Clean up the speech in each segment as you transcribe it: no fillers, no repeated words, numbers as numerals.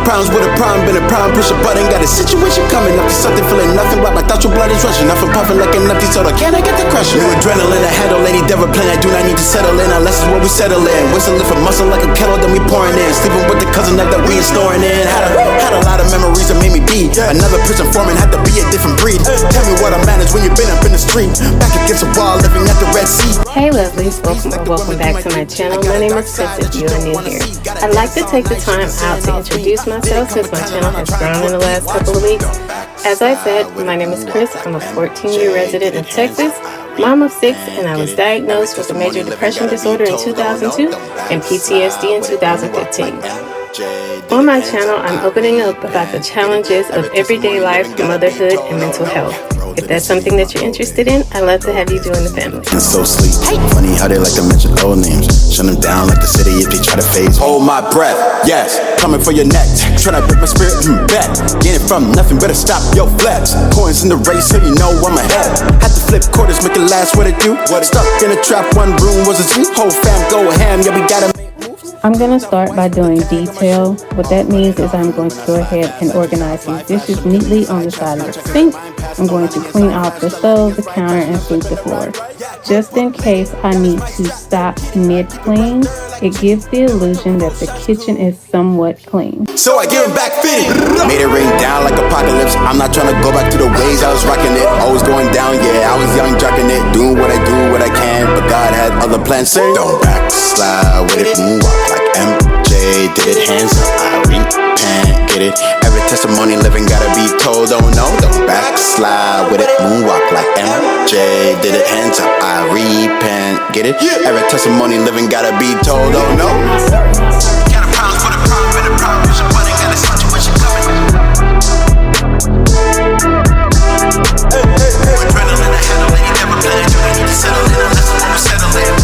problems with a problem, been a problem, push a button, got a situation coming up to something, feeling nothing, right? My thoughts, your blood is rushing, nothing puffing like an empty soda. Can I get the crushing? New adrenaline, I handle any devil plan. I do not need to settle in unless it's what we settle in. Whistling for muscle like a kettle, then we pouring in. Sleeping with the cousin that we ain't snoring in. Had a lot of memories that made me be another prison foreman, had to be a different breed. Tell me what I manage when you've been up in the street, back against a wall, living at the Red Sea. Hey lovelies, welcome back to my channel. My name is Chris if you are new here. I'd like to take the time out to introduce myself since my channel has grown in the last couple of weeks. As I said, my name is Chris. I'm a 14-year resident in Texas, mom of 6, and I was diagnosed with a major depression disorder in 2002 and PTSD in 2015. On my channel, I'm opening up about the challenges of everyday life, motherhood, and mental health. If that's something that you're interested in, I'd love to have you join the family. And so sleep. Funny how they like to mention old names. Shut them down like the city if they try to phase. Hold my breath, yes, coming for your neck. Trying to break my spirit, bet. Get it from nothing, better stop your flex. Coins in the race, so you know I'm ahead. Had to flip quarters, make it last, what it do? Stuck in a trap, one room was a zoo. Whole fam go ham, yeah, we gotta make moves. I'm going to start by doing detail. What that means is I'm going to go ahead and organize these dishes neatly on the side of the sink. I'm going to clean off the stove, the counter, and sweep the floor. Just in case I need to stop mid-clean, it gives the illusion that the kitchen is somewhat clean. So I give him back fitting. Made it rain down like apocalypse. I'm not trying to go back to the ways I was rocking it. Always going down, yeah, I was young, jocking it. Doing what I do, what I can, but God had other plans. Say, don't backslide with it, moonwalk like MJ did it, hands up, I repent, get it. Every testimony living gotta be told, oh no, don't backslide with it, moonwalk like MJ did it, hands up, I repent, get it. Every testimony living gotta be told, oh no. Got a problem for the problem, and the problem is a button, got a situation coming. Adrenaline, I handle it, you never planned, you need to settle in unless I'm gonna settle in.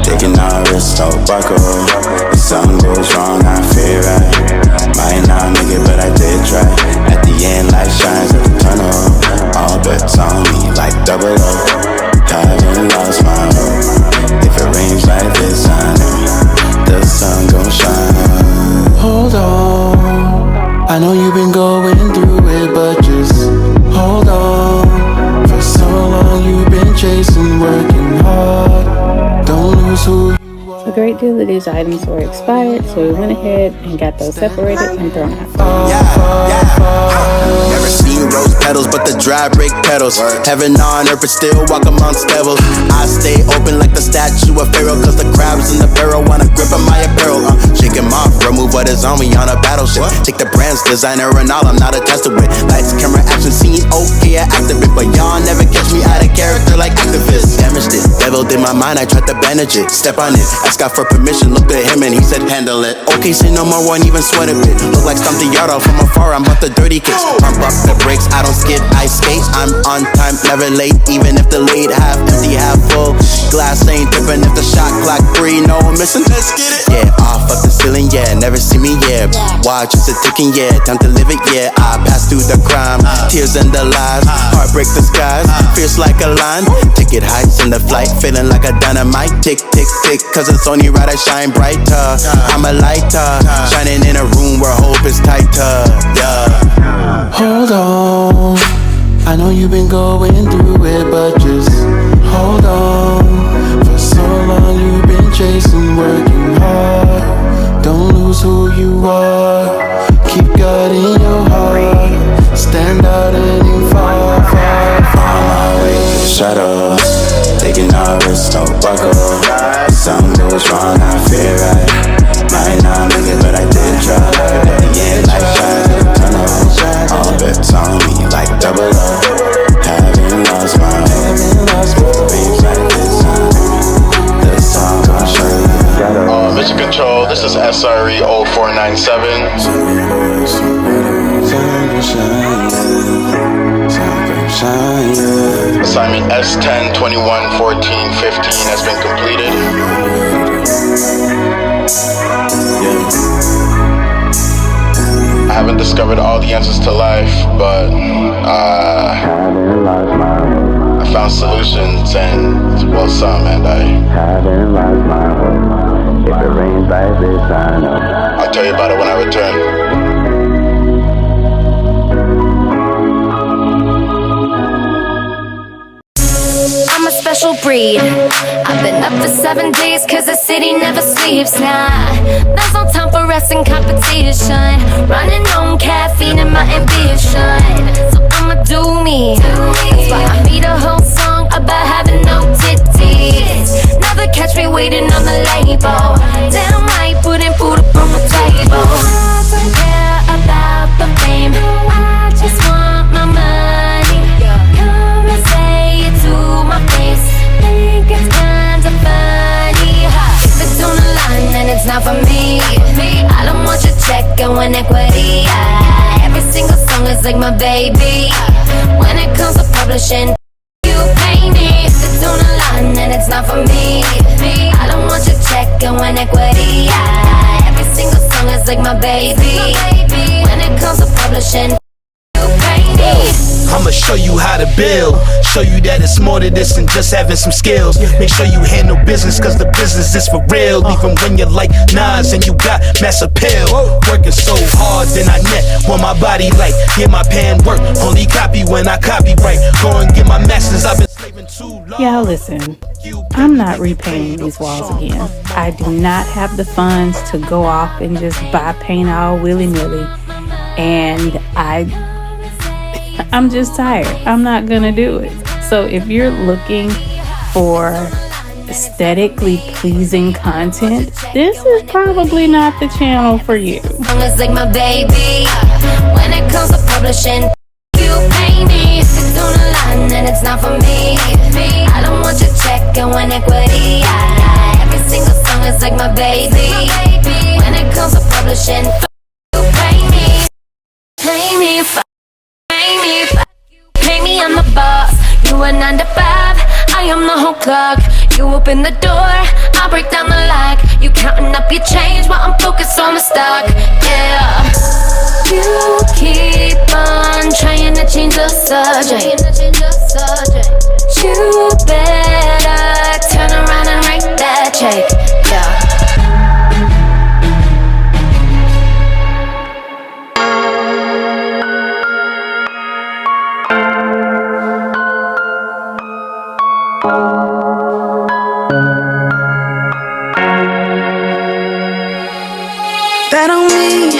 Taking all risks, no buckle. If something goes wrong, I fear right. Might not make it, but I did try. At the end, light shines at the tunnel. All bets on me like 00. Haven't lost my hope. If it rains like this, I know the sun gon' shine. Hold on, I know you've been going through it, but just hold on. For so long you've been chasing, working hard. Don't lose who you are. A great deal of these items were expired, so we went ahead and got those separated and thrown out. Never seen rose petals, but the dry brick petals. Heaven on earth, but still walk amongst devils. I stay open like the statue of Pharaoh, cause the crabs in the barrel wanna grip on my apparel. Shake him off, remove what is on me on a battleship. Take the brand's designer and all, I'm not attested with. Lights, camera, action, scene, okay, I activate, but y'all never catch me out of character like activists. Damaged it, devil in my mind, I tried to bandage it. Step on it, ask God for permission, looked at him and he said handle it. Okay, say no more, won't even sweat a bit. Look like something yard off from afar, I'm about the dirty kicks. Pump up the brakes, I don't skid, I skate. I'm on time, never late, even if delayed. Half empty, half full. Glass ain't dripping if the shot clock 3, no missing. Let's get it. Yeah, off of the ceiling, yeah, never see me, yeah. Watch it's a ticking, yeah, time to live it, yeah. I pass through the crime, tears and the lies. Heartbreak the skies, fierce like a lion. Ticket heights in the flight, feeling like a dynamite. Tick, tick, tick, cause it's only right I shine brighter. I'm a lighter, shining in a room where hope is tighter, yeah. Hold on, I know you've been going through it, but just hold on. For so long you've been chasing, working hard. Don't lose who you are. Keep God in your heart. Stand out and you fall, fall, fall. On my way to the shadows, taking all risks, no buckle. If something goes wrong, I fear right. Might not make it, but I did try. At the end, light shines in the tunnel. All bets on me like 00. Haven't lost my hope. Dreams like this, the sun gon' shine. Mission Control, this is SRE 0497. shine, yeah. Assignment S10 21 14 15 has been completed. I haven't discovered all the answers to life, but I found solutions and, well, some, and I'll tell you about it when I return. I'm a special breed. I've been up for 7 days cause the city never sleeps. Nah, there's no time for rest and competition. Running on caffeine and my ambition. So I'ma do me. That's why I made a whole song about having no titties. Never catch me waiting on the label. Damn right, putting food up on the table. I don't care about the fame, I just want my money. Come and say it to my face, think it's kinda funny. If it's on the line, then it's not for me. I don't want your check, I want equity. Every single song is like my baby. When it comes to publishing, you pay me. If it's on the line, then it's not for me. I don't want your check, I want equity. Every single song is like my baby. When it comes to publishing, you pay me. I'ma show you how to build, show you that it's more to this than just having some skills. Make sure you handle business cause the business is for real. Even when you're like Nas and you got mass appeal. Working so hard then I net when my body like, yeah, my pen work, only copy when I copyright. Go and get my masters, I've been slaving too long. Y'all listen, I'm not repainting these walls again. I do not have the funds to go off and just buy paint all willy-nilly. And I'm just tired. I'm not gonna do it. So if you're looking for aesthetically pleasing content, this is probably not the channel for you. It's like my baby. When it comes to publishing, you pay me. If it's on the line, then it's not for me. I don't want your check, I want equity. Every single song is like my baby. When it comes to publishing, you pay me. Pay me, pay me, I'm the boss. You a 9 to 5, I am the whole clock. You open the door, I break down the lock. You counting up your change while I'm focused on the stock. Yeah. You keep on trying to change the subject. You better turn around and write that check. Yeah. Bet on me,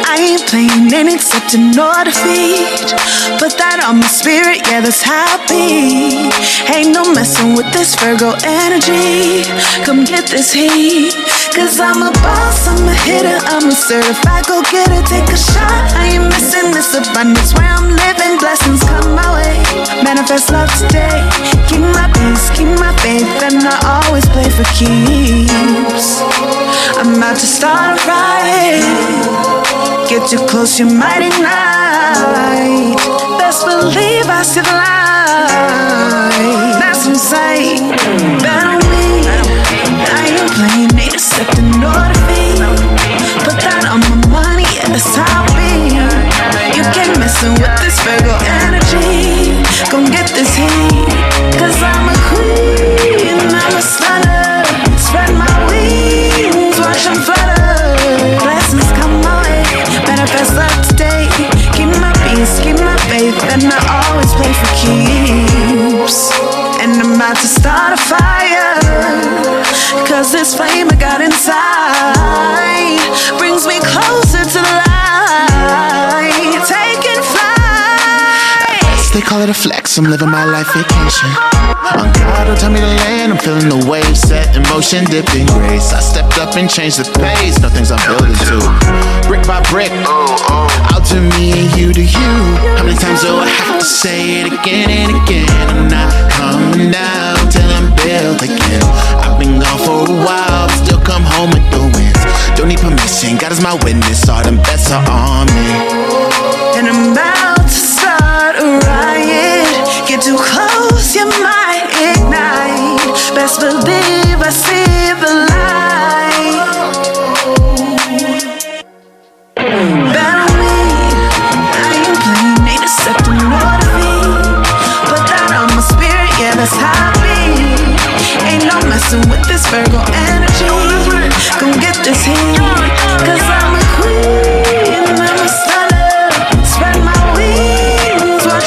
I ain't playing in accepting no defeat. Put that on my spirit, yeah, that's how it be. Ain't no messing with this Virgo energy. Come get this heat, cause I'm a boss, I'm a hitter, I'm a certified go-getter. Take a shot, I ain't missing this abundance where I'm living. Blessings come my way, manifest love today. Keep my peace, keep my faith, and I always play for keeps. I'm about to start a riot. Get too close, you might ignite. Best believe I see the light. That's insane. Bet on me, I ain't playing, ain't accepting no defeat. Put that on my money, yeah, that's how it be. You can't messin' with this Virgo energy. Gon' get this heat, cause I'm a queen, I'm a stunner. Spread my wings, watch them flutter. Blessings come my way, manifest love today. Keep my peace, keep my faith, and I always play for keeps. And I'm about to start a fire, cause this flame I got inside brings me closer to the light. Taking flight. They call it a flex, I'm living my life vacation. On God, don't tell me to land, I'm feeling the wave set in motion, dipped in grace. I stepped up and changed the pace, no things I'm building to. Brick by brick, out to me and you to you. How many times do I have to say it again and again? I'm not coming down till I'm built again. I've been gone for a while, but still come home with the wins. Don't need permission, God is my witness, all them bets are on me. And I'm about to start a riot.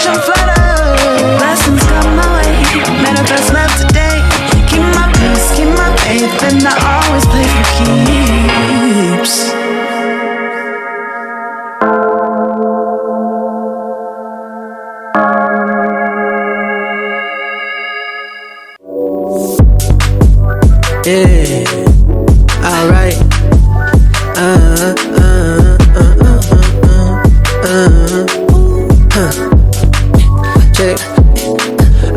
ocean flutter. Blessings come my way, manifest love today. Keep my peace, keep my faith, and I always play for keeps. Yeah, alright. Check.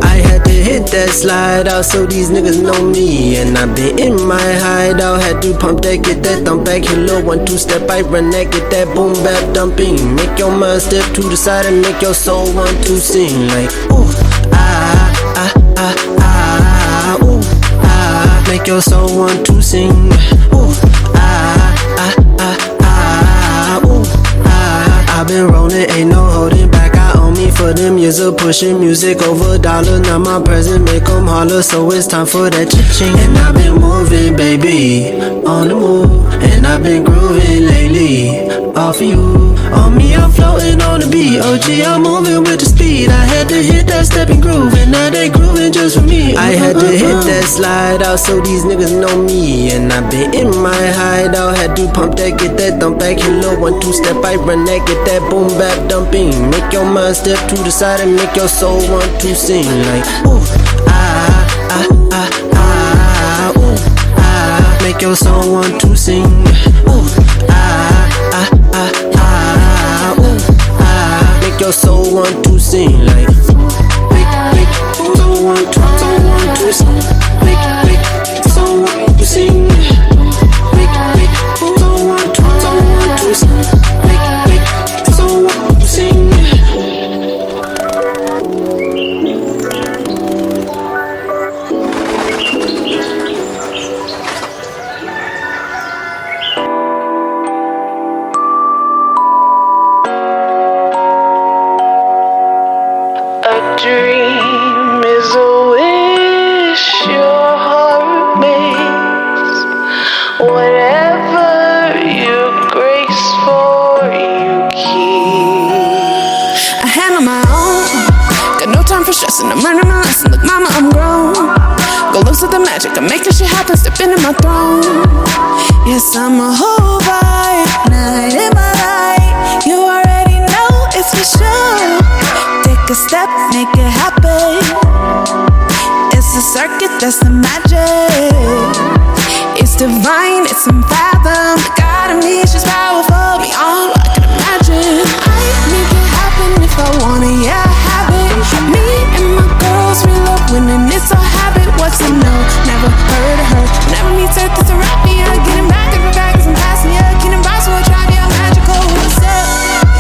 I had to hit that slide out so these niggas know me. And I been in my hideout, had to pump that, get that thump back. Hit low 1 2 step, I run that, get that boom bap dumping. Make your mind step to the side and make your soul want to sing like ooh ooh make your soul want to sing ooh ooh I've been rolling, ain't no holding back. I own me for them years of pushing music over dollars. Now my present make them holler, so it's time for that cha-ching. And I've been moving, baby, on the move. And I've been grooving lately, off of you. On me, I'm floating on the beat. OG, I'm moving with the speed. I had to hit that stepping groove, and now they grooving just for me. I had to hit that slide out so these niggas know me. And I've been in my hideout, had to pump that, get that thump back. Hit low 1 2 step, I run that, get that boom bap dumping. Make your mind step to the side and make your soul want to sing like ooh ooh make your soul want to sing ooh ooh make your soul want to sing like make soul want to sing make soul want to sing make soul want to sing make soul want to sing. A dream is a wish your heart makes. Whatever you grace for, you keep. I handle my own. Got no time for stressing. I'm learning my lesson. Look, mama, I'm grown. Go loose with the magic. I'm making shit happen. Step into my throne. Yes, I'm a whole vibe. Night in my life. You already know it's for sure. Take a step, make it happen. It's a circuit, that's the magic. It's divine, it's unfathom. The God in me is just powerful beyond what I can imagine. I make it happen if I want it, yeah, I have it. Me and my girls, we love winning, it's a habit. What's a no? Never heard of her. Never meet her, it's a rap, yeah. Getting back in the bag, cause I'm passing, yeah. Getting by, so I try, yeah, magical. What's up?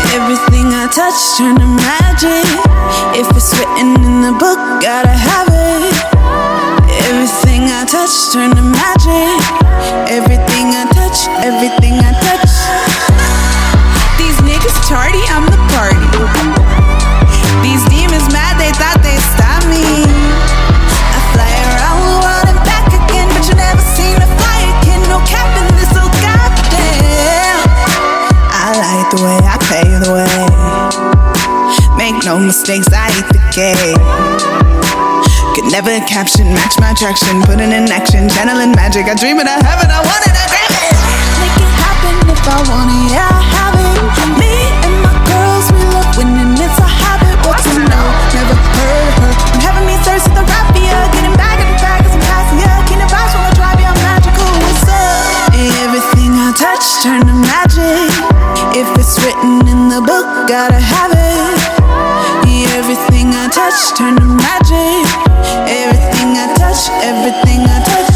Everything I touch turn to magic. If it's written in the book, gotta have it. Everything I touch turn to magic. Everything I touch, everything I touch. These niggas tardy, I'm the party. These demons mad, they thought they'd stop me. I fly around the world and back again, but you never seen me fly again. No cap in this, oh goddamn. I like the way I pay the way. Make no mistakes, I eat the cake. Could never caption, match my attraction. Put it in action, channeling magic. I dream it, I have it, I want it, I grab it. Make it happen if I want it, yeah, I have it. Me and my girls, we love winning, it's a habit. What to know? Never heard of her. I'm having me thirsty, the rap, yeah. Getting back in the bag, cause I'm passing, yeah. Can't advise from a drive, yeah, I'm magical. What's up? Everything I touch turn to magic. If it's written in the book, gotta have it. Everything I touch turn to magic. Everything I touch, everything I touch.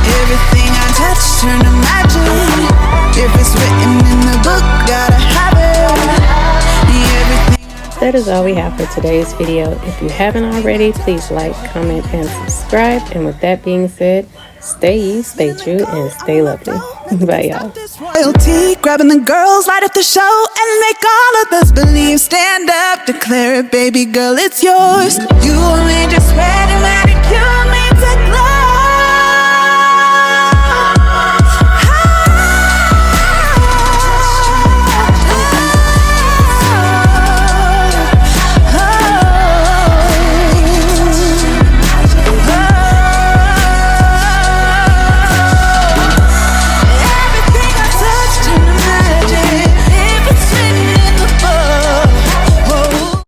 Everything I touch turn to magic. If it's written in the book, gotta have it. That is all we have for today's video. If you haven't already, please like, comment, and subscribe. And with that being said, stay you, stay true, and stay lovely. Bye, y'all. Royalty, grabbing the girls, light up the show, and make all of us believe. Stand up, declare it, baby girl, it's yours. You only just spread it,